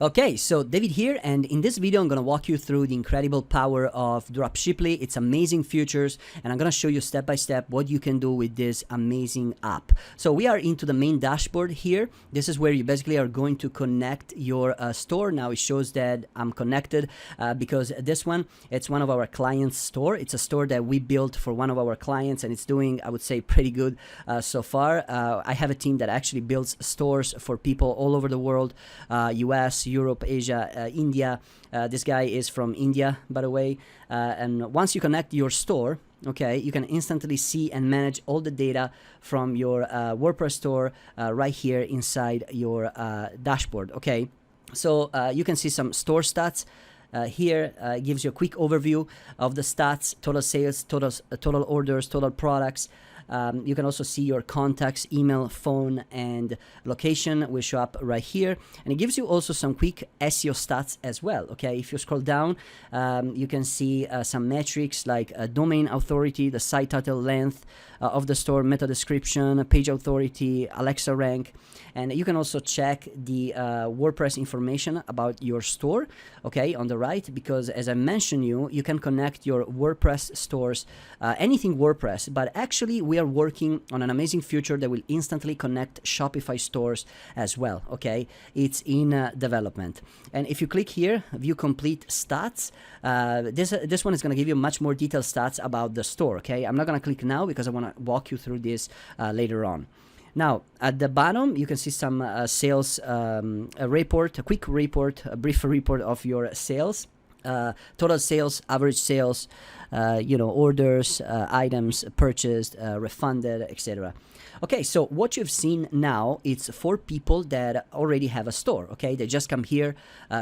Okay, so David here, and in this video I'm going to walk you through the incredible power of Dropshipply, its amazing features, and I'm going to show you step by step what you can do with this amazing app. So we are into the main dashboard here. This is where you basically are going to connect your store. Now it shows that I'm connected because this one, it's one of our clients' store. It's a store that we built for one of our clients, and it's doing, I would say, pretty good so far. I have a team that actually builds stores for people all over the world, US, Europe, Asia, India. This guy is from India, by the way. And once you connect your store, okay, you can instantly see and manage all the data from your WordPress store right here inside your dashboard. Okay, so you can see some store stats. Here gives you a quick overview of the stats: total sales, total orders, total products. You can also see your contacts, email, phone, and location will show up right here. And it gives you also some quick SEO stats as well. Okay, if you scroll down, you can see some metrics like domain authority, the site title length of the store, meta description, page authority, Alexa rank. And you can also check the WordPress information about your store, okay, on the right, because as I mentioned you can connect your WordPress stores, anything WordPress, but actually we are working on an amazing feature that will instantly connect Shopify stores as well, okay? It's in development. And if you click here, view complete stats, this one is going to give you much more detailed stats about the store, okay? I'm not going to click now because I want to walk you through this later on. Now, at the bottom, you can see some sales report, a quick report, a brief report of your sales. Total sales, average sales, orders, items purchased, refunded, etc. Okay, so what you've seen now, it's for people that already have a store, okay? They just come here,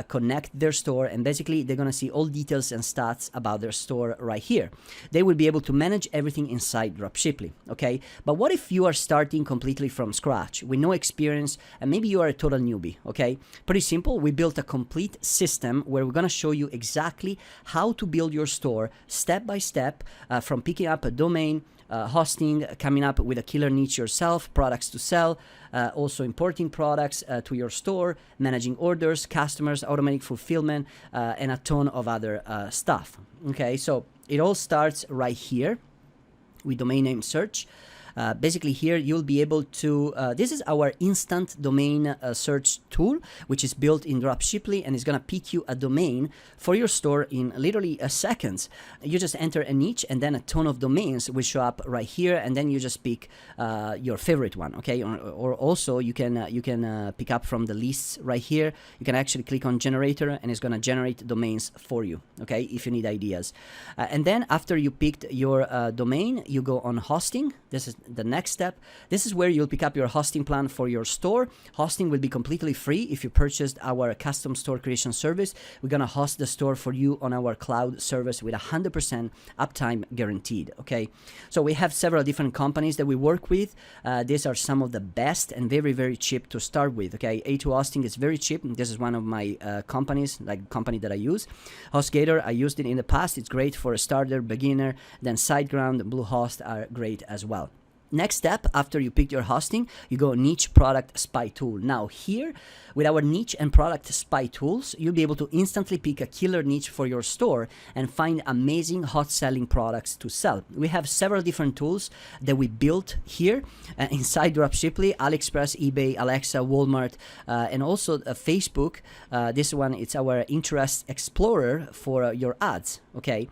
connect their store, and basically they're gonna see all details and stats about their store right here. They will be able to manage everything inside Dropshipply, okay? But what if you are starting completely from scratch with no experience, and maybe you are a total newbie, okay? Pretty simple. We built a complete system where we're gonna show you exactly how to build your store step by step, from picking up a domain, hosting, coming up with a killer niche yourself, products to sell, also importing products to your store, managing orders, customers, automatic fulfillment, and a ton of other stuff. Okay, so it all starts right here with domain name search. Basically here you'll be able to, this is our instant domain search tool, which is built in Dropshipply, and it's going to pick you a domain for your store in literally seconds. You just enter a niche and then a ton of domains will show up right here, and then you just pick your favorite one, okay? Or also you can pick up from the lists right here. You can actually click on generator and it's going to generate domains for you, okay, if you need ideas. And then after you picked your domain, you go on hosting. This is the next step. This is where you'll pick up your hosting plan for your store. Hosting will be completely free if you purchased our custom store creation service. We're gonna host the store for you on our cloud service with 100% uptime guaranteed, okay? So we have several different companies that we work with. These are some of the best and very, very cheap to start with, okay? A2 Hosting is very cheap. This is one of my companies, like company that I use. HostGator, I used it in the past. It's great for a starter, beginner. Then SiteGround, Bluehost are great as well. Next step, after you pick your hosting, you go niche product spy tool. Now here, with our niche and product spy tools, you'll be able to instantly pick a killer niche for your store and find amazing hot selling products to sell. We have several different tools that we built here inside Dropshipply: AliExpress, eBay, Alexa, Walmart, and also Facebook. This one, it's our interest explorer for your ads, okay?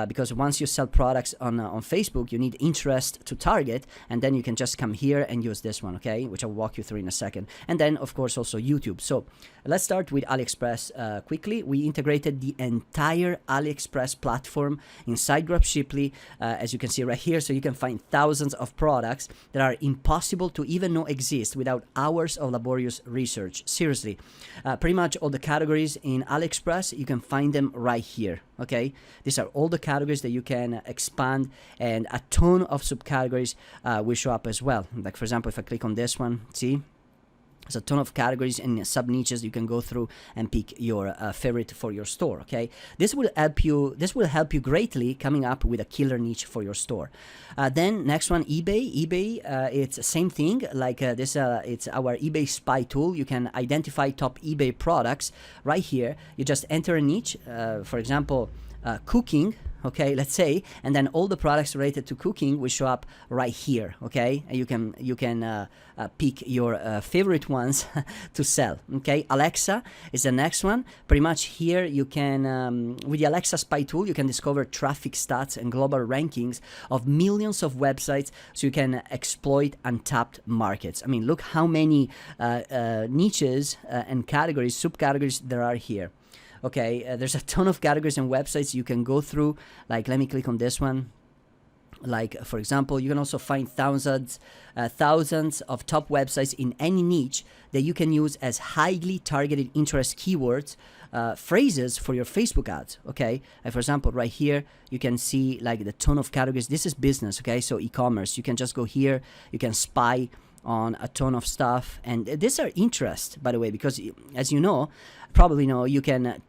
Because once you sell products on Facebook, you need interest to target, and then you can just come here and use this one, okay, which I'll walk you through in a second. And then of course also YouTube. So let's start with AliExpress quickly. We integrated the entire AliExpress platform inside Dropshipply, as you can see right here, so you can find thousands of products that are impossible to even know exist without hours of laborious research. Seriously, pretty much all the categories in AliExpress, you can find them right here, okay? These are all the categories that you can expand, and a ton of subcategories will show up as well. Like for example, if I click on this one, see? There's a ton of categories and sub niches you can go through and pick your favorite for your store. Okay, this will help you. This will help you greatly coming up with a killer niche for your store. Then next one, eBay. eBay, it's the same thing. Like this, it's our eBay spy tool. You can identify top eBay products right here. You just enter a niche. For example, cooking. Okay, let's say, and then all the products related to cooking will show up right here. Okay, and you can pick your favorite ones to sell. Okay, Alexa is the next one. Pretty much here you can with the Alexa spy tool you can discover traffic stats and global rankings of millions of websites, so you can exploit untapped markets. I mean, look how many niches and categories, subcategories there are here. Okay, there's a ton of categories and websites you can go through. Like, let me click on this one. Like, for example, you can also find thousands of top websites in any niche that you can use as highly targeted interest keywords, phrases for your Facebook ads. Okay, like for example, right here you can see like the ton of categories. This is business. Okay, so e-commerce. You can just go here. You can spy on a ton of stuff, and these are interest, by the way, because as you know, probably know, you can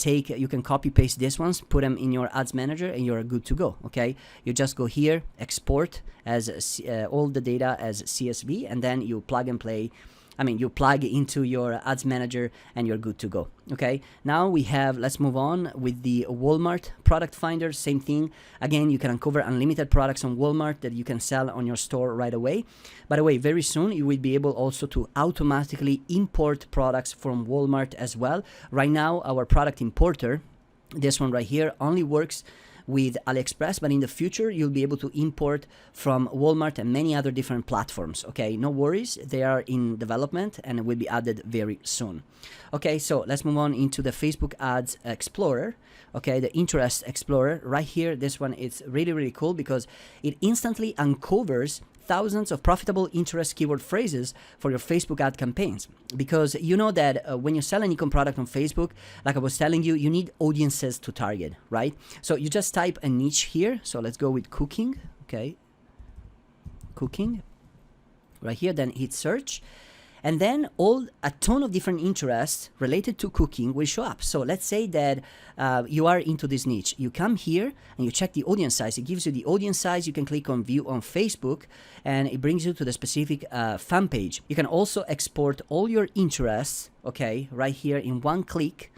copy paste these ones, put them in your ads manager, and you're good to go. Okay, you just go here, export as all the data as CSV, and then you plug and play. I mean, you plug into your ads manager and you're good to go. Okay, now we have, let's move on with the Walmart product finder. Same thing. Again, you can uncover unlimited products on Walmart that you can sell on your store right away. By the way, very soon you will be able also to automatically import products from Walmart as well. Right now, our product importer, this one right here, only works with AliExpress, but in the future you'll be able to import from Walmart and many other different platforms. Okay, no worries, they are in development and will be added very soon. Okay, so let's move on into the Facebook Ads Explorer. Okay, the Interest Explorer right here. This one is really cool because it instantly uncovers thousands of profitable interest keyword phrases for your Facebook ad campaigns. Because you know that when you sell an e-com product on Facebook, like I was telling you, you need audiences to target, right? So you just type a niche here. So let's go with cooking. Okay, cooking right here, then hit search. And then a ton of different interests related to cooking will show up. So let's say that you are into this niche. You come here and you check the audience size. It gives you the audience size. You can click on view on Facebook and it brings you to the specific fan page. You can also export all your interests, okay, right here in one click.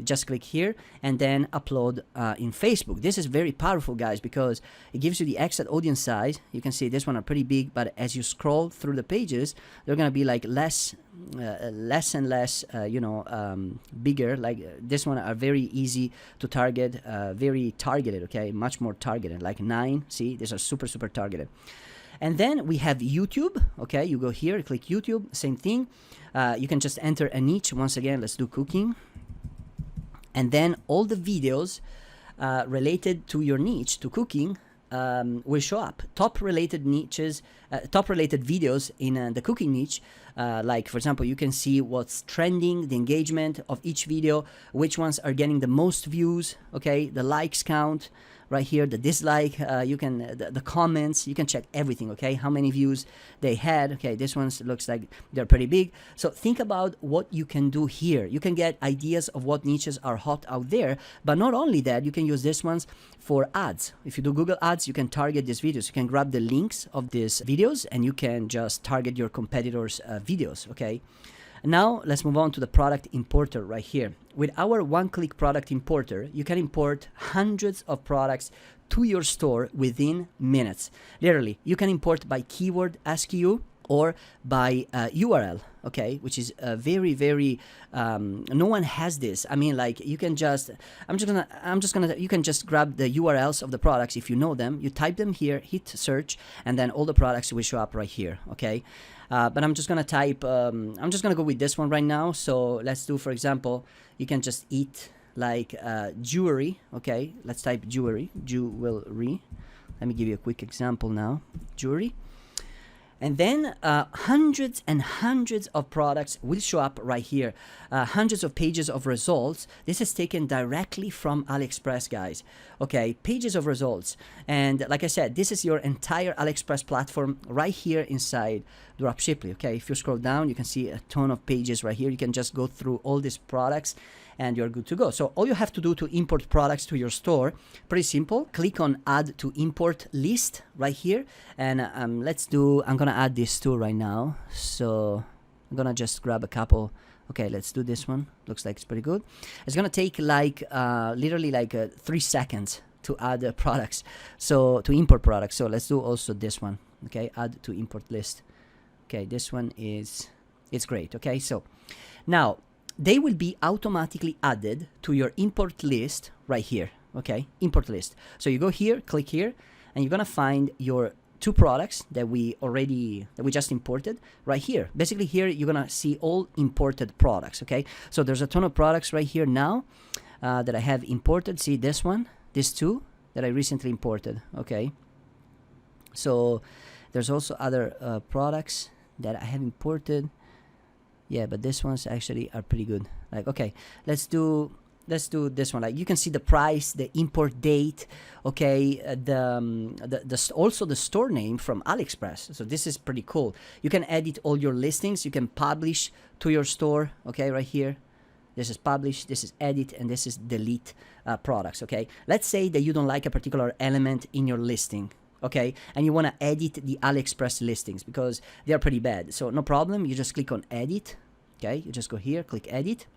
Just click here and then upload in Facebook. This is very powerful, guys, because it gives you the exact audience size. You can see this one are pretty big, but as you scroll through the pages, they're gonna be like less and less, bigger. Like this one are very easy to target, very targeted. Okay, much more targeted. Like 9. See, these are super targeted. And then we have YouTube. Okay, you go here, click YouTube. Same thing. You can just enter a niche. Once again, let's do cooking. And then all the videos related to your niche, to cooking, will show up. Top related niches, top related videos in the cooking niche. Like, for example, you can see what's trending, the engagement of each video, which ones are getting the most views, okay, the likes count. Right here, the dislike, you can the comments, you can check everything. Okay, how many views they had. Okay, this one looks like they're pretty big. So think about what you can do here. You can get ideas of what niches are hot out there, but not only that, you can use these ones for ads. If you do Google Ads, you can target these videos. You can grab the links of these videos and you can just target your competitors' videos. Okay. Now let's move on to the product importer right here. With our one-click product importer, you can import hundreds of products to your store within minutes. Literally, you can import by keyword SKU or by URL, okay, which is very no one has this. I mean, like, you can just you can just grab the URLs of the products if you know them. You type them here, hit search, and then all the products will show up right here, okay. But I'm just gonna type. I'm just gonna go with this one right now. So let's do, for example, you can just eat like jewelry. Okay, let's type jewelry. Let me give you a quick example now. Jewelry. And then hundreds and hundreds of products will show up right here. Hundreds of pages of results. This is taken directly from AliExpress, guys. Okay, pages of results. And like I said, this is your entire AliExpress platform right here inside Dropshiply. Okay, if you scroll down, you can see a ton of pages right here. You can just go through all these products and you're good to go. So all you have to do to import products to your store, pretty simple. Click on add to import list right here, and I'm gonna add this too right now. So I'm gonna just grab a couple. Okay, let's do this one. Looks like it's pretty good. It's gonna take like literally like 3 seconds to add products, so to import products. So let's do also this one. Okay, add to import list. Okay, this one it's great. Okay, so now they will be automatically added to your import list right here. Okay, import list. So you go here, click here, and you're gonna find your 2 products that we just imported right here. Basically here you're gonna see all imported products. Okay, so there's a ton of products right here now that I have imported. See this one, these 2 that I recently imported. Okay, so there's also other products that I have imported. Yeah, but these ones actually are pretty good. Like, okay, let's do this one. Like, you can see the price, the import date, okay, also the store name from AliExpress. So this is pretty cool. You can edit all your listings. You can publish to your store. Okay, right here. This is publish, this is edit, and this is delete products. Okay, let's say that you don't like a particular element in your listing. Okay, and you want to edit the AliExpress listings because they are pretty bad. So no problem, you just click on edit. Okay, you just go here, click edit,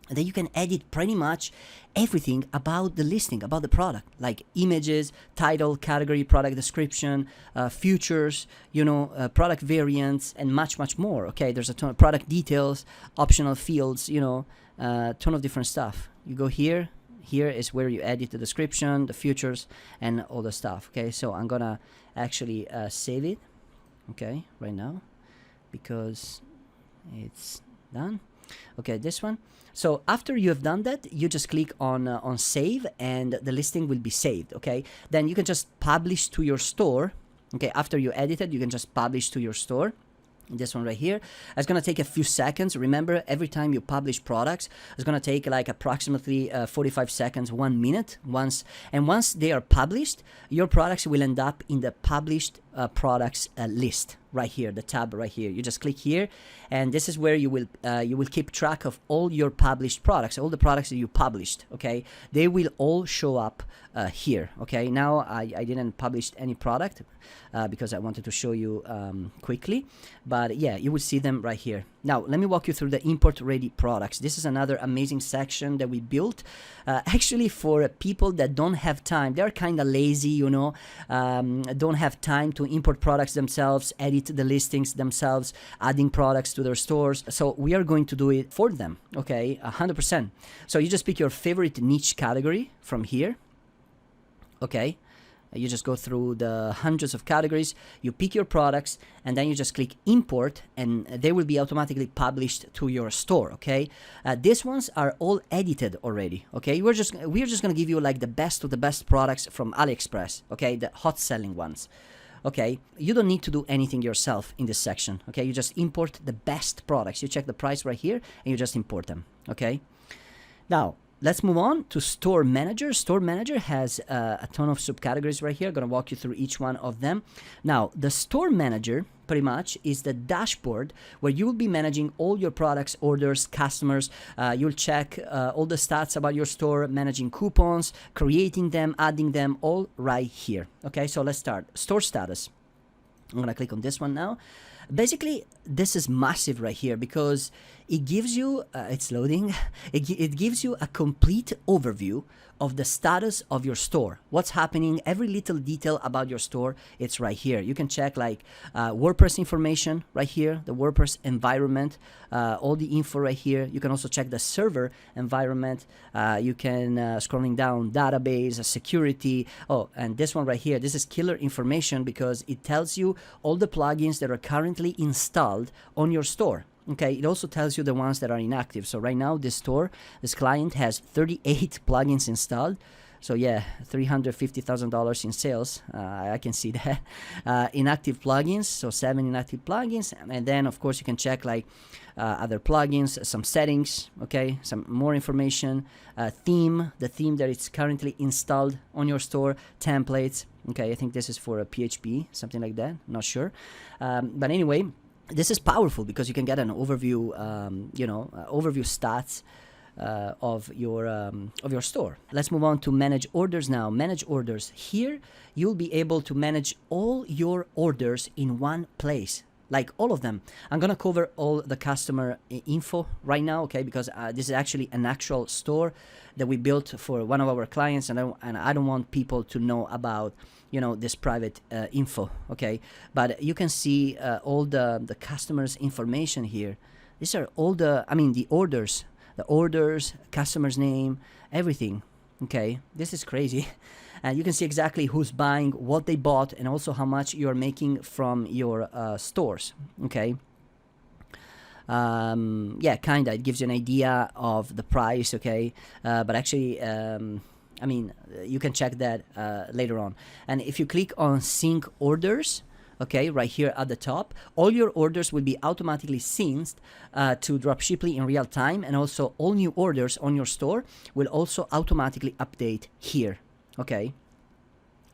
and then you can edit pretty much everything about the listing, about the product, like images, title, category, product description, features, you know, product variants, and much more. Okay, there's a ton of product details, optional fields, you know, a ton of different stuff. You go here. Here is where you edit the description, the features, and all the stuff. Okay, so I'm gonna actually save it. Okay, right now, because it's done. Okay, this one. So after you have done that, you just click on save, and the listing will be saved. Okay, then you can just publish to your store. Okay, after you edit it, you can just publish to your store. This one right here. It's gonna take a few seconds. Remember, every time you publish products, it's gonna take like approximately 45 seconds, 1 minute. Once they are published, your products will end up in the published products list right here, the tab right here. You just click here, and this is where you will keep track of all your published products, all the products that you published. Okay, they will all show up here. Okay, now I didn't publish any product because I wanted to show you quickly, but yeah, you will see them right here. Now let me walk you through the import ready products. This is another amazing section that we built actually for people that don't have time. They're kind of lazy, you know, don't have time to import products themselves, edit the listings themselves, adding products to their stores. So we are going to do it for them. Okay, 100%. So you just pick your favorite niche category from here. Okay, you just go through the hundreds of categories, you pick your products, and then you just click import, and they will be automatically published to your store. Okay, these ones are all edited already. Okay, we're just gonna give you like the best of the best products from AliExpress. Okay, the hot selling ones. Okay, you don't need to do anything yourself in this section. Okay, you just import the best products. You check the price right here, and you just import them. Okay, now let's move on to Store Manager. Store Manager has a ton of subcategories right here. I'm going to walk you through each one of them. Now, the Store Manager pretty much is the dashboard where you will be managing all your products, orders, customers. You'll check all the stats about your store, managing coupons, creating them, adding them, all right here. Okay, so let's start. Store status. I'm going to click on this one now. Basically, this is massive right here because it gives you, it's loading, it gives you a complete overview of the status of your store. What's happening, every little detail about your store, it's right here. You can check like WordPress information right here, the WordPress environment, all the info right here. You can also check the server environment. You can, scrolling down, database, security. Oh, and this one right here, this is killer information because it tells you all the plugins that are currently installed on your store. Okay, it also tells you the ones that are inactive. So right now, this client has 38 plugins installed. So yeah, $350,000 in sales. I can see that. Inactive plugins, so 7 inactive plugins. And then, of course, you can check like other plugins, some settings, okay, some more information, theme, the theme that is currently installed on your store, templates. Okay, I think this is for a PHP, something like that. Not sure. But anyway, This is powerful because you can get an overview, overview stats of your store. Let's move on to manage orders now. Manage orders. Here, you'll be able to manage all your orders in one place. Like all of them. I'm gonna cover all the customer info right now, okay? Because this is actually an actual store that we built for one of our clients, and I don't want people to know about, this private info, okay? But you can see all the customers' information here. These are all the orders, customer's name, everything, okay? This is crazy. And you can see exactly who's buying, what they bought, and also how much you're making from your stores, okay? Kinda, it gives you an idea of the price, okay? But actually, you can check that later on. And if you click on sync orders, okay, right here at the top, all your orders will be automatically synced to Dropshiply in real time, and also all new orders on your store will also automatically update here. Okay,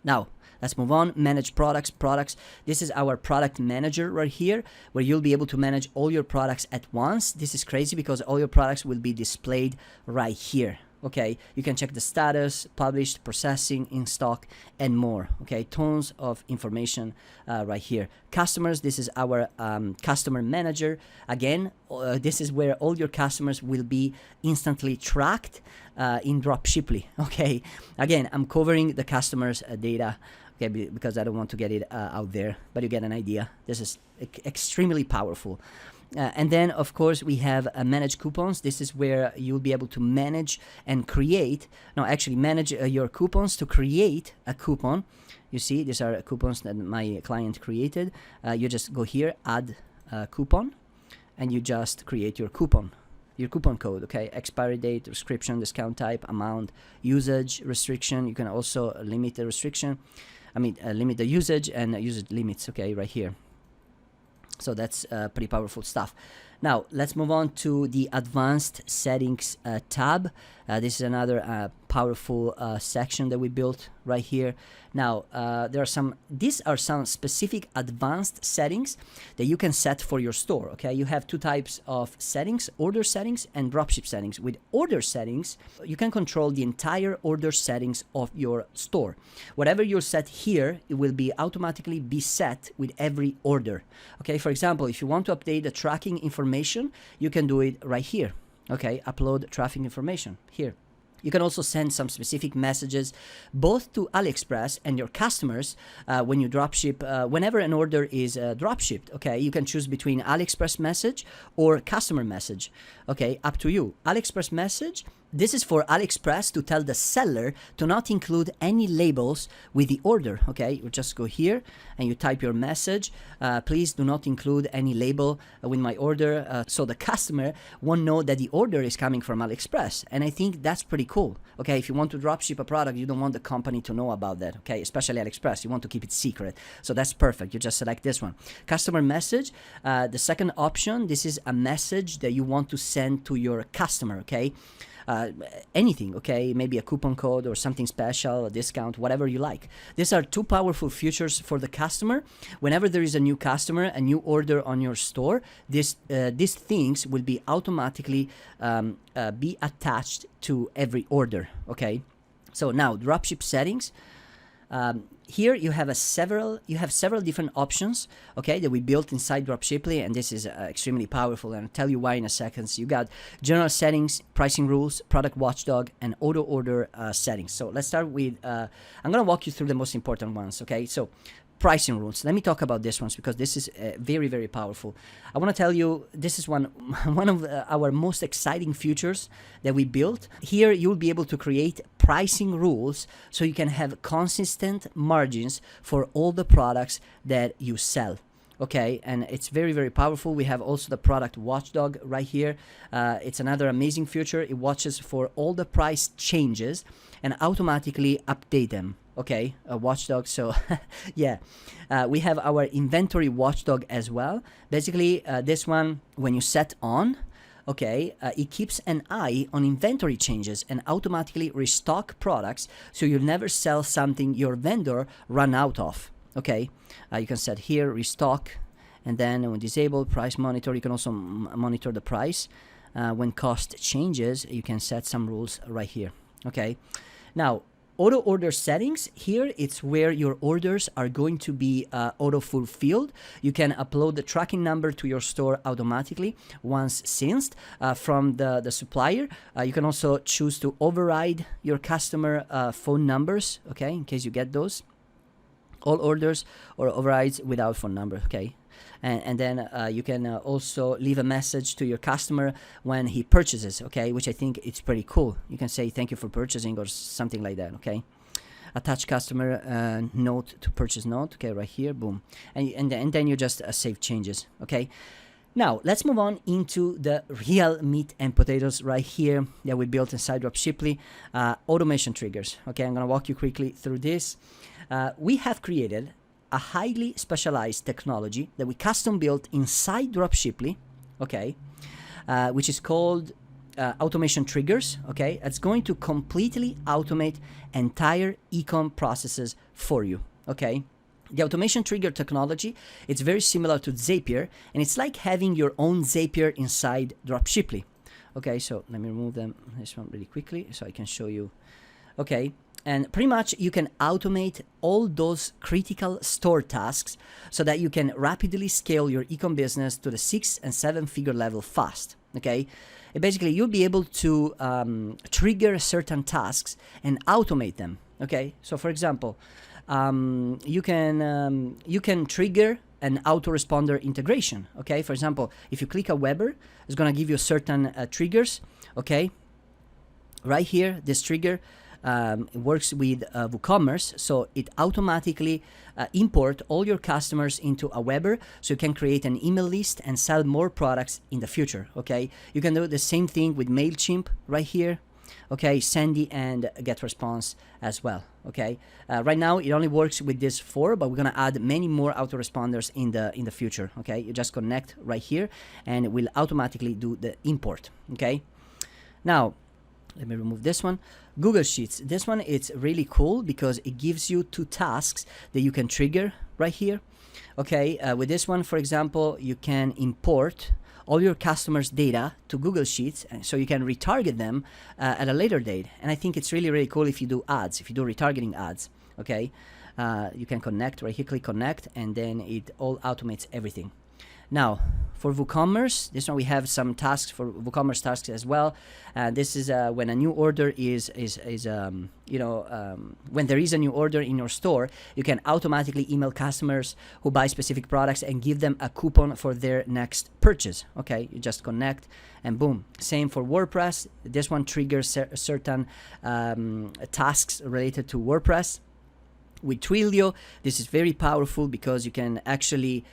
now let's move on. Manage products. This is our product manager right here, where you'll be able to manage all your products at once. This is crazy because all your products will be displayed right here. Okay, you can check the status, published, processing, in stock, and more. Okay, tons of information right here. Customers, this is our customer manager. Again, this is where all your customers will be instantly tracked in Dropshiply. Okay, again, I'm covering the customers' data, okay, because I don't want to get it out there, but you get an idea. This is extremely powerful. And then, of course, we have manage coupons. This is where you'll be able to manage and create. No, actually, manage your coupons to create a coupon. You see, these are coupons that my client created. You just go here, add a coupon, and you just create your coupon code. Okay, expiry date, description, discount type, amount, usage, restriction. You can also limit the restriction. Limit the usage and usage limits. Okay, right here. So that's pretty powerful stuff. Now, let's move on to the advanced settings tab. This is another powerful section that we built right here. Now, these are some specific advanced settings that you can set for your store, okay? You have two types of settings, order settings and dropship settings. With order settings, you can control the entire order settings of your store. Whatever you set here, it will be automatically be set with every order, okay? For example, if you want to update the tracking information, you can do it right here, okay? Upload tracking information here. You can also send some specific messages both to AliExpress and your customers when you dropship, whenever an order is dropshipped, okay? You can choose between AliExpress message or customer message, okay? Up to you. AliExpress message, this is for AliExpress to tell the seller to not include any labels with the order, okay? You just go here and you type your message. Please do not include any label with my order, so the customer won't know that the order is coming from AliExpress. And I think that's pretty cool, okay? If you want to dropship a product, you don't want the company to know about that, okay? Especially AliExpress, you want to keep it secret. So that's perfect. You just select this one. Customer message, the second option, this is a message that you want to send to your customer, okay? Anything, okay? Maybe a coupon code or something special, a discount, whatever you like. These are two powerful features for the customer. Whenever there is a new customer, a new order on your store, these things will be automatically be attached to every order, okay? So now, dropship settings. Here you have several different options, okay, that we built inside Dropshiply, and this is extremely powerful, and I'll tell you why in a second. So you got general settings, pricing rules, product watchdog, and auto order settings. So let's start with, I'm gonna walk you through the most important ones, okay? So pricing rules. Let me talk about this ones because this is very, very powerful. I want to tell you, this is one of our most exciting features that we built. Here, you'll be able to create pricing rules so you can have consistent margins for all the products that you sell. Okay, and it's very, very powerful. We have also the product watchdog right here. It's another amazing feature. It watches for all the price changes and automatically update them. Okay, a watchdog. So yeah, we have our inventory watchdog as well. Basically, this one, when you set on, okay, it keeps an eye on inventory changes and automatically restock products, so you'll never sell something your vendor run out of. Okay, you can set here restock, And then when disable price monitor, you can also monitor the price. When cost changes, you can set some rules right here. Okay. Now, auto order settings, here it's where your orders are going to be auto fulfilled. You can upload the tracking number to your store automatically once synced from the supplier. You can also choose to override your customer phone numbers, okay, in case you get those. All orders or overrides without phone number, okay. And then you can also leave a message to your customer when he purchases, okay, which I think it's pretty cool. You can say thank you for purchasing or something like that, okay. Attach customer note to purchase note, okay, right here, boom. And then you just save changes, okay. Now, let's move on into the real meat and potatoes right here that we built inside Dropshiply, automation triggers, okay. I'm going to walk you quickly through this. We have created a highly specialized technology that we custom built inside Dropshiply, okay, which is called automation triggers, okay. It's going to completely automate entire e-com processes for you, okay. The automation trigger technology, it's very similar to Zapier, and it's like having your own Zapier inside Dropshiply. Okay, so let me remove this one really quickly so I can show you. Okay. And pretty much you can automate all those critical store tasks so that you can rapidly scale your e-com business to the 6- and 7-figure level fast, okay? And basically, you'll be able to trigger certain tasks and automate them, okay? So for example, you can trigger an autoresponder integration, okay? For example, if you click a Weber, it's gonna give you certain triggers, okay? Right here, this trigger, it works with WooCommerce, so it automatically import all your customers into a Weber, so you can create an email list and sell more products in the future, okay? You can do the same thing with MailChimp right here, okay? Sandy and GetResponse as well, okay? Right now, it only works with these 4, but we're gonna add many more autoresponders in the future, okay? You just connect right here, and it will automatically do the import, okay? Now, let me remove this one. Google Sheets. This one, it's really cool because it gives you 2 tasks that you can trigger right here. Okay, with this one, for example, you can import all your customers' data to Google Sheets, so you can retarget them at a later date. And I think it's really, really cool if you do ads, if you do retargeting ads. Okay, you can connect right here, click connect, and then it all automates everything. Now, for WooCommerce, this one we have some tasks for WooCommerce tasks as well. This is when a new order when there is a new order in your store, you can automatically email customers who buy specific products and give them a coupon for their next purchase. Okay, you just connect and boom. Same for WordPress. This one triggers certain tasks related to WordPress. With Twilio, this is very powerful because you can actually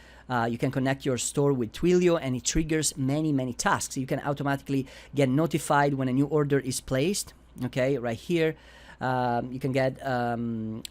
you can connect your store with Twilio and it triggers many tasks. You can automatically get notified when a new order is placed. Okay, right here. You can get a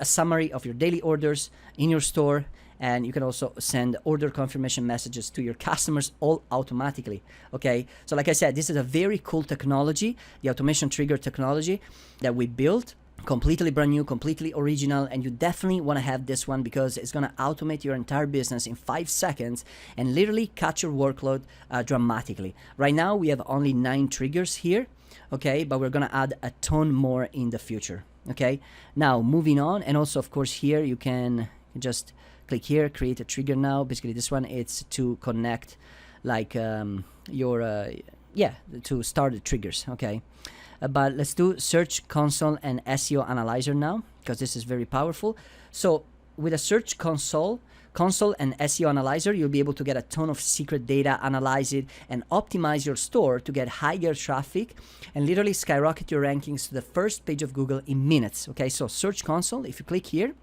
summary of your daily orders in your store, and you can also send order confirmation messages to your customers all automatically. Okay, so like I said, this is a very cool technology, the automation trigger technology that we built. Completely brand new, completely original, and you definitely want to have this one because it's going to automate your entire business in 5 seconds and literally cut your workload dramatically. Right now we have only 9 triggers here, okay, but we're going to add a ton more in the future. Okay, now moving on, and also of course here you can just click here, create a trigger. Now basically this one, it's to connect like to start the triggers. Okay, but let's do Search Console and SEO Analyzer now, because this is very powerful. So with a Search Console and SEO Analyzer, you'll be able to get a ton of secret data, analyze it, and optimize your store to get higher traffic and literally skyrocket your rankings to the first page of Google in minutes. Okay, so Search Console, if you click here,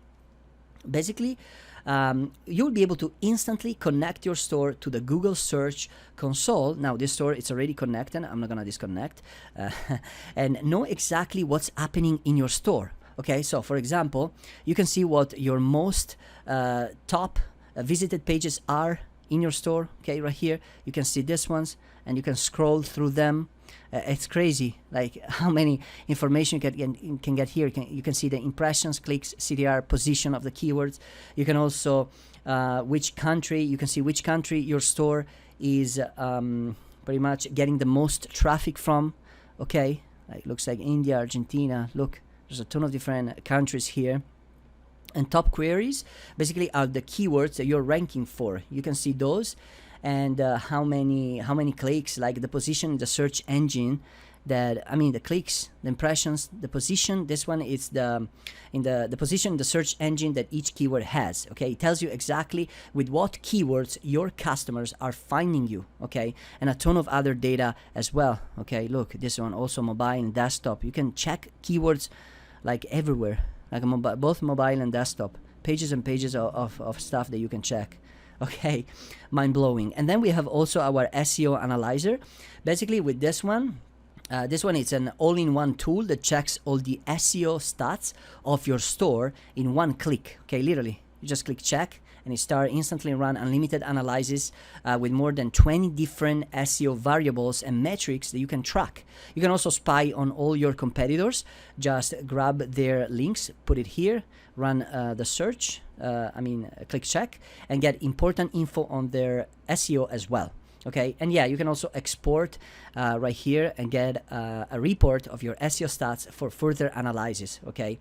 basically you'll be able to instantly connect your store to the Google Search Console. Now this store, it's already connected. I'm not gonna disconnect and know exactly what's happening in your store. Okay, so for example, you can see what your most top visited pages are in your store. Okay, right here you can see this ones, and you can scroll through them. It's crazy, like how many information you can get here. You can see the impressions, clicks, CTR, position of the keywords. You can also which country. You can see which country your store is pretty much getting the most traffic from. Okay, like looks like India, Argentina. Look, there's a ton of different countries here. And top queries basically are the keywords that you're ranking for. You can see those, and how many clicks, like the position in the search engine, that I mean the clicks, the impressions, the position. This one is the position in the search engine that each keyword has. Okay, it tells you exactly with what keywords your customers are finding you. Okay, and a ton of other data as well. Okay, look, this one also mobile and desktop. You can check keywords like everywhere, like both mobile and desktop. Pages and pages of stuff that you can check. Okay, mind-blowing. And then we have also our SEO analyzer. Basically with this one it's an all-in-one tool that checks all the SEO stats of your store in one click. Okay, literally, you just click check and it starts instantly run unlimited analysis with more than 20 different SEO variables and metrics that you can track. You can also spy on all your competitors. Just grab their links, put it here, run the search, click check, and get important info on their SEO as well. Okay, and yeah, you can also export right here and get a report of your SEO stats for further analysis. Okay,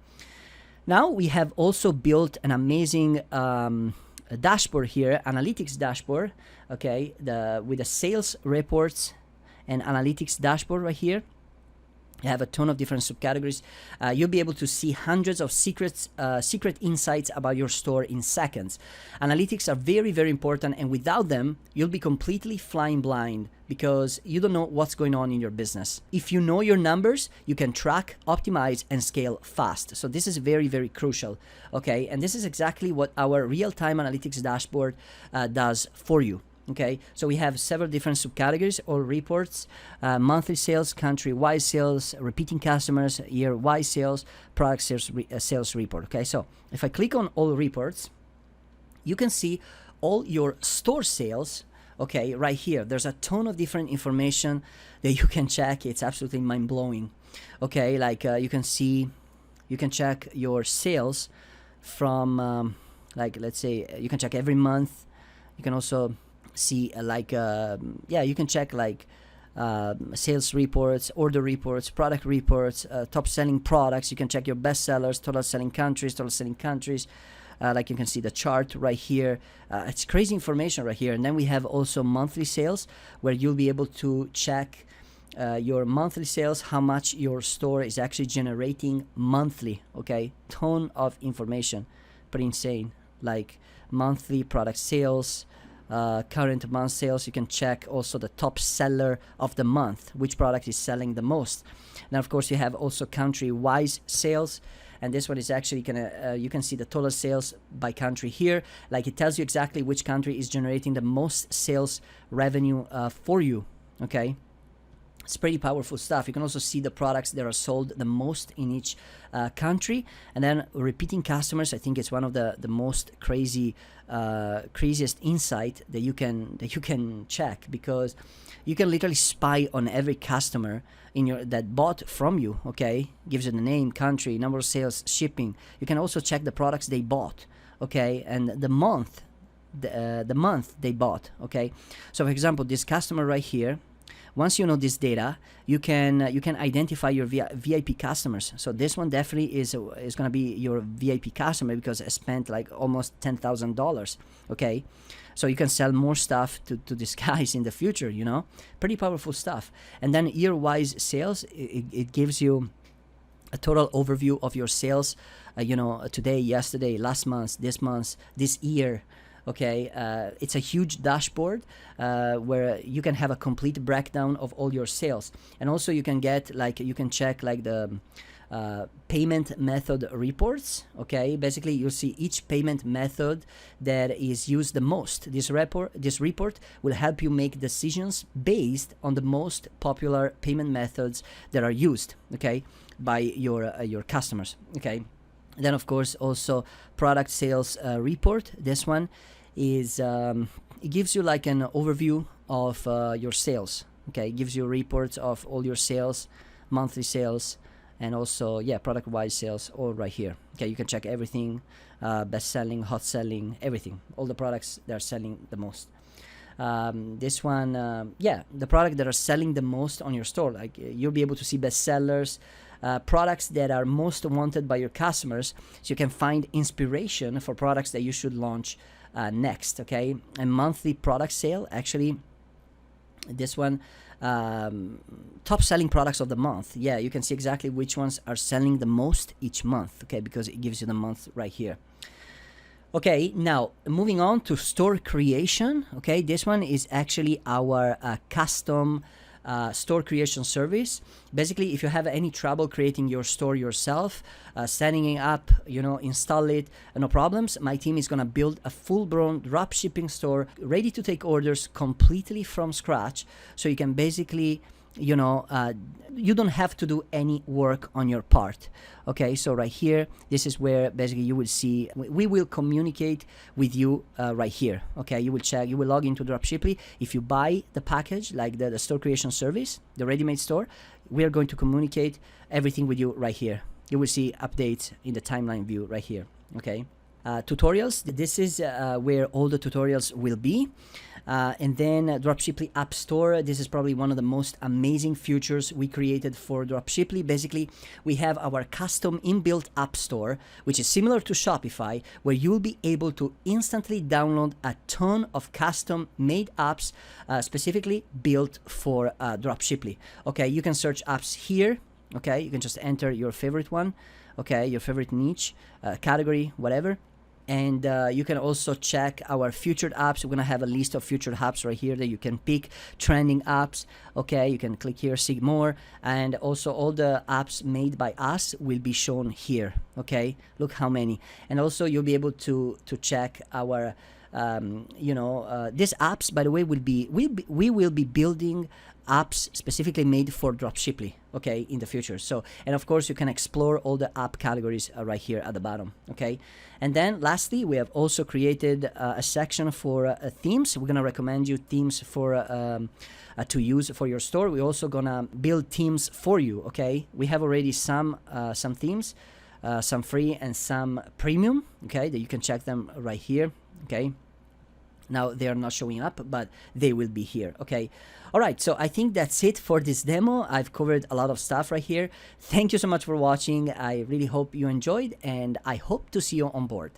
now we have also built an amazing dashboard here, analytics dashboard. Okay, with the sales reports and analytics dashboard right here. You have a ton of different subcategories. You'll be able to see hundreds of secret insights about your store in seconds. Analytics are very, very important, and without them, you'll be completely flying blind because you don't know what's going on in your business. If you know your numbers, you can track, optimize, and scale fast. So this is very, very crucial. Okay, and this is exactly what our real-time analytics dashboard does for you. Okay, so we have several different subcategories or reports: monthly sales, country-wide sales, repeating customers, year-wide sales, product sales report. Okay, so if I click on all reports, you can see all your store sales. Okay, right here, there's a ton of different information that you can check. It's absolutely mind-blowing. Okay, like you can see, you can check your sales from, like let's say, you can check every month. You can also see you can check like sales reports, order reports, product reports, top selling products. You can check your best sellers, total selling countries. Like you can see the chart right here. It's crazy information right here. And then we have also monthly sales, where you'll be able to check your monthly sales, how much your store is actually generating monthly. Okay, ton of information, pretty insane. Like monthly product sales, current month sales. You can check also the top seller of the month, which product is selling the most. Now of course you have also country-wise sales, and this one is actually gonna you can see the total sales by country here. Like it tells you exactly which country is generating the most sales revenue for you. Okay, it's pretty powerful stuff. You can also see the products that are sold the most in each country, and then repeating customers. I think it's one of the most craziest insight that you can check, because you can literally spy on every customer in your that bought from you. Okay, gives you the name, country, number of sales, shipping. You can also check the products they bought. Okay, and the month they bought. Okay, so for example, this customer right here. Once you know this data, you can identify your VIP customers. So this one definitely is going to be your VIP customer because it spent like almost $10,000. Okay, so you can sell more stuff to these guys in the future. You know, pretty powerful stuff. And then year-wise sales, it gives you a total overview of your sales. Today, yesterday, last month, this year. Okay, it's a huge dashboard where you can have a complete breakdown of all your sales, and also you can get you can check the payment method reports. Okay, basically you'll see each payment method that is used the most. This report will help you make decisions based on the most popular payment methods that are used. Okay, by your customers. Okay. Then of course also product sales report. This one is it gives you like an overview of your sales. Okay, it gives you reports of all your sales, monthly sales, and also, yeah, product wise sales all right here. Okay, you can check everything, best selling, hot selling, everything, all the products that are selling the most. This one, yeah, the product that are selling the most on your store, like you'll be able to see best sellers, products that are most wanted by your customers, so you can find inspiration for products that you should launch next. Okay, a monthly product sale, actually this one, top selling products of the month. Yeah, you can see exactly which ones are selling the most each month. Okay, because it gives you the month right here. Okay, now moving on to store creation. Okay, this one is actually our custom store creation service. Basically, if you have any trouble creating your store yourself, setting it up, you know, install it, no problems. My team is gonna build a full-blown dropshipping store ready to take orders completely from scratch, so you can basically, you know, you don't have to do any work on your part. Okay, so right here, this is where basically you will see, we will communicate with you right here. Okay, you will check, you will log into Dropshiply. If you buy the package, like the store creation service, the ready-made store, we are going to communicate everything with you right here. You will see updates in the timeline view right here. Okay. Tutorials, this is where all the tutorials will be. And then Dropshiply App Store, this is probably one of the most amazing features we created for Dropshiply. Basically, we have our custom inbuilt App Store, which is similar to Shopify, where you'll be able to instantly download a ton of custom made apps specifically built for Dropshiply. Okay, you can search apps here. Okay, you can just enter your favorite one. Okay, your favorite niche, category, whatever. And you can also check our featured apps. We're gonna have a list of featured apps right here that you can pick, trending apps. Okay, you can click here, see more, and also all the apps made by us will be shown here. Okay, look how many. And also you'll be able to check our you know, these apps, by the way, we will be building apps specifically made for Dropshiply, okay, in the future. So, and of course you can explore all the app categories right here at the bottom. Okay, and then lastly, we have also created a section for themes. We're gonna recommend you themes for to use for your store. We're also gonna build themes for you. Okay, we have already some themes, some free and some premium. Okay, that you can check them right here. Okay, now they are not showing up, but they will be here. Okay, all right, so I think that's it for this demo. I've covered a lot of stuff right here. Thank you so much for watching. I really hope you enjoyed, and I hope to see you on board.